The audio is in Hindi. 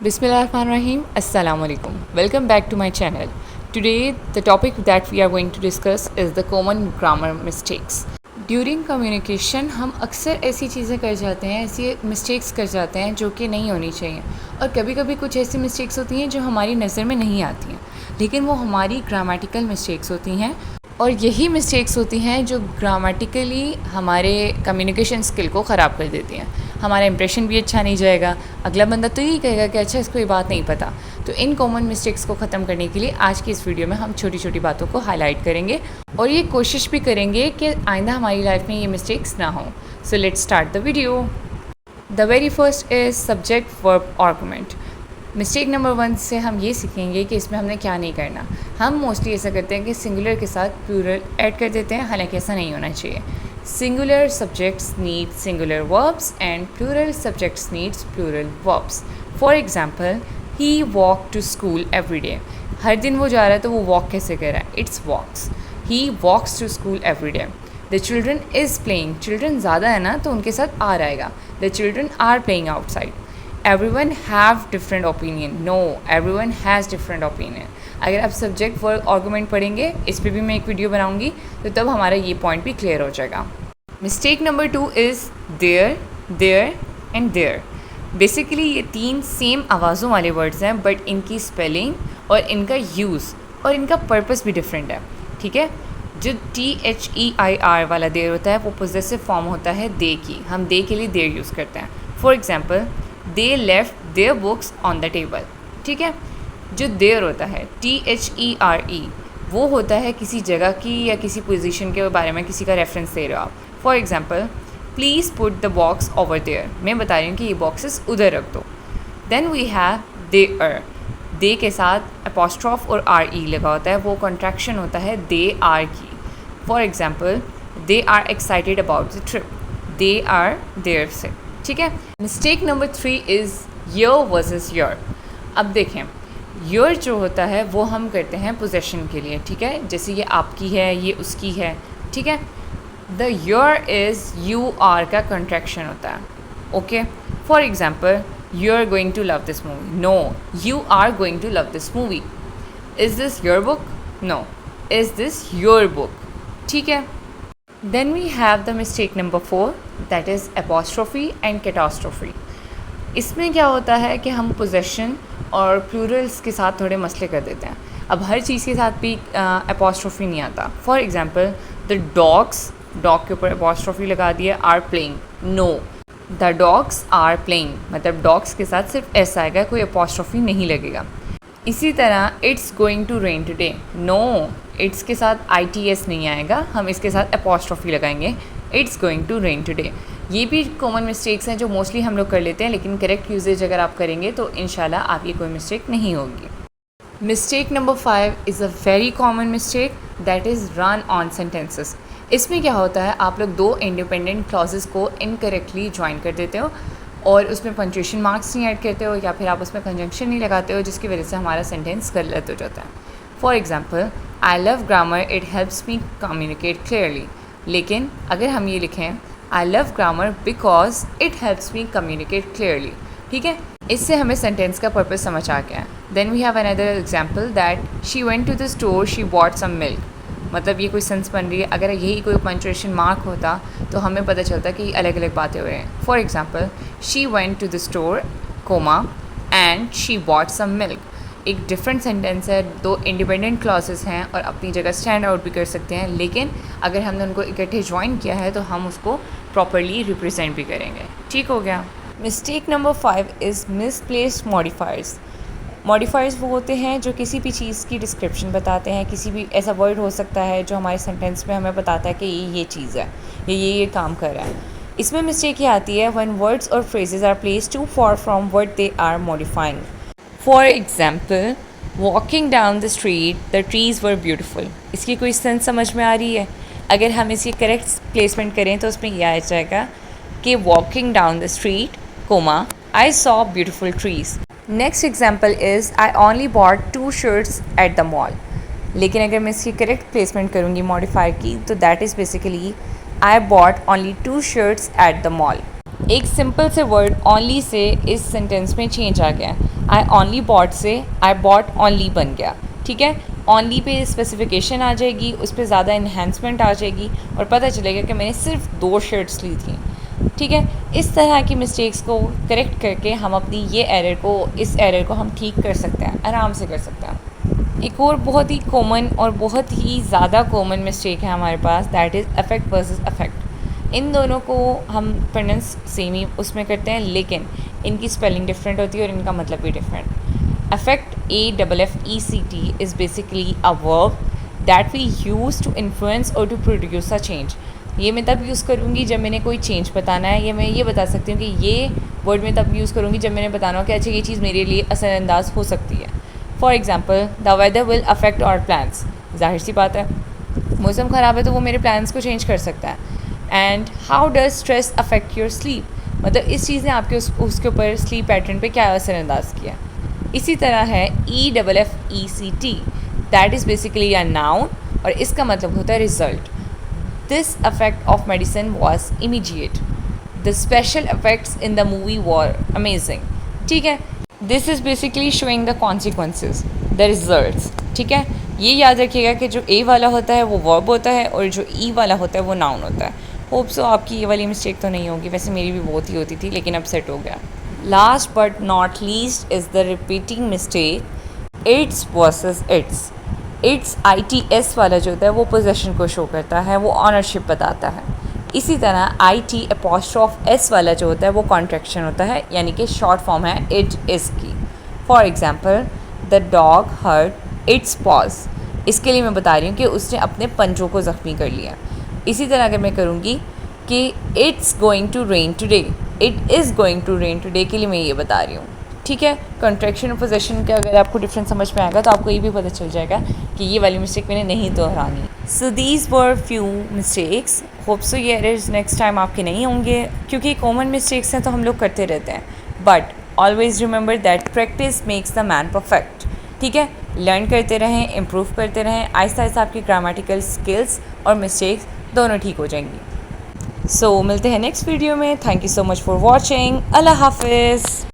Bismillahirrahmanirrahim. Assalamu alaikum. Welcome back to my channel. Today, the topic that we are going to discuss is the common grammar mistakes. During communication हम अक्सर ऐसी चीज़ें कर जाते हैं, ऐसी मिस्टेक्स कर जाते हैं जो कि नहीं होनी चाहिए, और कभी कभी कुछ ऐसी मिस्टेक्स होती हैं जो हमारी नज़र में नहीं आती हैं, लेकिन वो हमारी ग्रामेटिकल मिस्टेक्स होती हैं, और यही मिस्टेक्स होती हैं जो ग्रामेटिकली हमारे कम्युनिकेशन स्किल को ख़राब कर देती हैं। हमारा इंप्रेशन भी अच्छा नहीं जाएगा, अगला बंदा तो यही कहेगा कि अच्छा इसको ये बात नहीं पता। तो इन कॉमन मिस्टेक्स को ख़त्म करने के लिए आज की इस वीडियो में हम छोटी छोटी बातों को हाईलाइट करेंगे और ये कोशिश भी करेंगे कि आइंदा हमारी लाइफ में ये मिस्टेक्स ना हो। So let's start the video. The very first is subject verb argument. Mistake number 1 से हम ये सीखेंगे कि इसमें हमने क्या नहीं करना। हम मोस्टली ऐसा करते हैं कि सिंगुलर के साथ प्लूरल ऐड कर देते हैं, हालांकि ऐसा नहीं होना चाहिए। Singular subjects need singular verbs and plural subjects needs plural verbs. For example, he walk to school every day. हर दिन वो जा रहा है तो वो वॉक कैसे कर रहा है? It's walks. He walks to school every day. The children is playing. Children ज़्यादा है ना तो उनके साथ आर आएगा। The children are playing outside. Everyone have different opinion. No, everyone has different opinion. अगर आप सब्जेक्ट वर्ब आर्गुमेंट पढ़ेंगे, इस पर भी मैं एक वीडियो बनाऊंगी, तो तब हमारा ये पॉइंट भी क्लियर हो जाएगा। Mistake number 2 is there, there and there. Basically ये 3 सेम आवाज़ों वाले वर्ड्स हैं, बट इनकी स्पेलिंग और इनका यूज़ और इनका पर्पस भी डिफरेंट है। ठीक है, जो THEIR वाला देयर होता है वो पोजेसिव फॉर्म होता है दे की। हम दे के लिए देयर यूज़ करते हैं। For example, they left their books on the table. ठीक है, जो देयर होता है THERE वो होता है किसी जगह की या किसी पोजीशन के बारे में किसी का रेफरेंस दे रहे हो आप। For example, please put the box over there. मैं बता रही हूँ कि ये बॉक्सेस उधर रख दो। Then we have there. They के साथ अपोस्ट्रॉफ और RE लगा होता है, वो कॉन्ट्रैक्शन होता है दे आर की। For example, they are excited about the trip. They are there से। ठीक है। Mistake number 3 is your versus you're. अब देखें, योर जो होता है वो हम करते हैं पोजेशन के लिए। ठीक है, जैसे ये आपकी है, ये उसकी है। ठीक है, the you're is you are का कंट्रैक्शन होता है। Okay, for example, you are going to love this movie. No, you are going to love this movie. Is this your book? No, is this your book? ठीक है। Then we have the mistake number 4, that is apostrophe and catastrophe. इसमें क्या होता है कि हम पोजेशन और प्लूरल्स के साथ थोड़े मसले कर देते हैं। अब हर चीज़ के साथ भी apostrophe नहीं आता। For example, the dog's, dog के ऊपर apostrophe लगा दिया, are playing. No, the dogs are playing, मतलब डॉग्स के साथ सिर्फ एस आएगा, कोई apostrophe नहीं लगेगा। इसी तरह it's going to rain today. No, it's के साथ ITS नहीं आएगा, हम इसके साथ अपॉस्ट्रोफी लगाएंगे, it's going to rain today. ये भी कॉमन मिस्टेक्स हैं जो मोस्टली हम लोग कर लेते हैं, लेकिन करेक्ट यूजेज अगर आप करेंगे तो इंशाल्लाह आप ये कोई मिस्टेक नहीं होगी। Mistake number 5 is a very common mistake, that is run on sentences. इसमें क्या होता है, आप लोग 2 इंडिपेंडेंट क्लॉजेस को इनकरेक्टली ज्वाइन कर देते हो और उसमें पंक्चुएशन मार्क्स नहीं ऐड करते हो, या फिर आप उसमें कंजंक्शन नहीं लगाते हो, जिसकी वजह से हमारा सेंटेंस गलत हो जाता है। For example, I love grammar, it helps me communicate clearly. लेकिन अगर हम ये लिखें, I love grammar because it helps me communicate clearly. ठीक है, इससे हमें सेंटेंस का पर्पस समझ आ गया। Then we have another example that she went to the store, she bought some milk. मतलब ये कोई सेंस बन रही है। अगर यही कोई पंक्चुएशन मार्क होता तो हमें पता चलता कि अलग अलग बातें हो रही हैं। For example, she went to the store, comma, and she bought some milk. एक डिफरेंट सेंटेंस है, 2 इंडिपेंडेंट क्लॉजेस हैं और अपनी जगह स्टैंड आउट भी कर सकते हैं, लेकिन अगर हमने उनको इकट्ठे ज्वाइन किया है तो हम उसको प्रॉपरली रिप्रेजेंट भी करेंगे। ठीक हो गया। Mistake number 5 is misplaced modifiers. Modifiers वो होते हैं जो किसी भी चीज़ की डिस्क्रिप्शन बताते हैं। किसी भी ऐसा वर्ड हो सकता है जो हमारे सेंटेंस में हमें बताता है कि ये चीज़ है, ये काम कर रहा है। इसमें मिस्टेक ये आती है व्हेन वर्ड्स और phrases are placed too far from what they are modifying. For example, walking down the street the trees were beautiful. इसकी कोई सेंस समझ में आ रही है? अगर हम इसकी करेक्ट प्लेसमेंट करें तो उसमें यह आ जाएगा कि walking down the street, comma, I saw beautiful trees. Next example is I only bought 2 shirts at the mall. लेकिन अगर मैं इसकी करेक्ट प्लेसमेंट करूँगी मॉडिफायर की तो that is basically I bought only 2 shirts at the mall. एक सिंपल से वर्ड ओनली से इस सेंटेंस में चेंज आ गया। आई ओनली बॉट से आई बॉट ओनली बन गया, ठीक है। ओनली पे स्पेसिफिकेशन आ जाएगी, उस पर ज़्यादा इन्हेंसमेंट आ जाएगी और पता चलेगा कि मैंने सिर्फ 2 शर्ट्स ली थी, ठीक है। इस तरह की मिस्टेक्स को करेक्ट करके हम अपनी इस एरर को हम ठीक कर सकते हैं, आराम से कर सकते हैं। एक और बहुत ही कॉमन और बहुत ही ज़्यादा कॉमन मिस्टेक है हमारे पास, that is affect versus affect. इन दोनों को हम प्रोनाउंस सेम ही उसमें करते हैं, लेकिन इनकी स्पेलिंग डिफरेंट होती है और इनका मतलब भी different. Affect AFFECT is basically a verb that we use to influence or to produce a change। ये मैं तब यूज़ करूँगी जब मैंने कोई चेंज बताना है, या मैं ये बता सकती हूँ कि ये वर्ड मैं तब यूज़ करूँगी जब मैंने बताना हो कि अच्छा ये चीज़ मेरे लिए असरअंदाज हो सकती है। For example, the weather will affect our plans. जाहिर सी बात है, मौसम ख़राब है तो वो मेरे प्लान्स को चेंज कर सकता है। And how does stress affect your sleep, मतलब इस चीज़ ने आपके उसके ऊपर स्लीप पैटर्न पे क्या असरअंदाज किया। इसी तरह है EFFECT, that is basically a noun और इसका मतलब होता है result. This affect of medicine was immediate, the special effects in the movie were amazing, ठीक है। This is basically showing the consequences, the results, ठीक है। ये याद रखिएगा कि जो ए वाला होता है वो वर्ब होता है और जो ई वाला होता है वो नाउन होता है। होप सो आपकी ये वाली मिस्टेक तो नहीं होगी, वैसे मेरी भी बहुत ही होती थी लेकिन अब सेट हो गया। Last but not least is the repeating mistake it's versus it's. It's ITS वाला जो होता है वो पोजेशन को शो करता है, वो ऑनरशिप बताता है। इसी तरह IT' वाला जो होता है वो कॉन्ट्रैक्शन होता है, यानी कि शॉर्ट फॉर्म है इट इज़ की। For example, the dog hurt its paws. इसके लिए मैं बता रही हूँ कि उसने अपने पंजों को ज़ख्मी कर लिया। इसी तरह अगर मैं करूँगी कि it's going to rain today, it is going to rain today के लिए मैं ये बता रही हूँ, ठीक है। कॉन्ट्रैक्शन और पोजेशन का अगर आपको डिफरेंस समझ में आएगा तो आपको ये भी पता चल जाएगा कि ये वाली मिस्टेक मैंने नहीं दोहरानी। So these were few mistakes, hope so ये एरर्स नेक्स्ट टाइम आपके नहीं होंगे, क्योंकि कॉमन मिस्टेक्स हैं तो हम लोग करते रहते हैं। But always remember that practice makes the man perfect, ठीक है। लर्न करते रहें, इम्प्रूव करते रहें, आहिस्ता आहिस्ता आपकी ग्रामेटिकल स्किल्स और मिस्टेक्स दोनों ठीक हो जाएंगी। सो मिलते हैं नेक्स्ट वीडियो में। Thank you so much for watching. अल्लाह हाफिज़।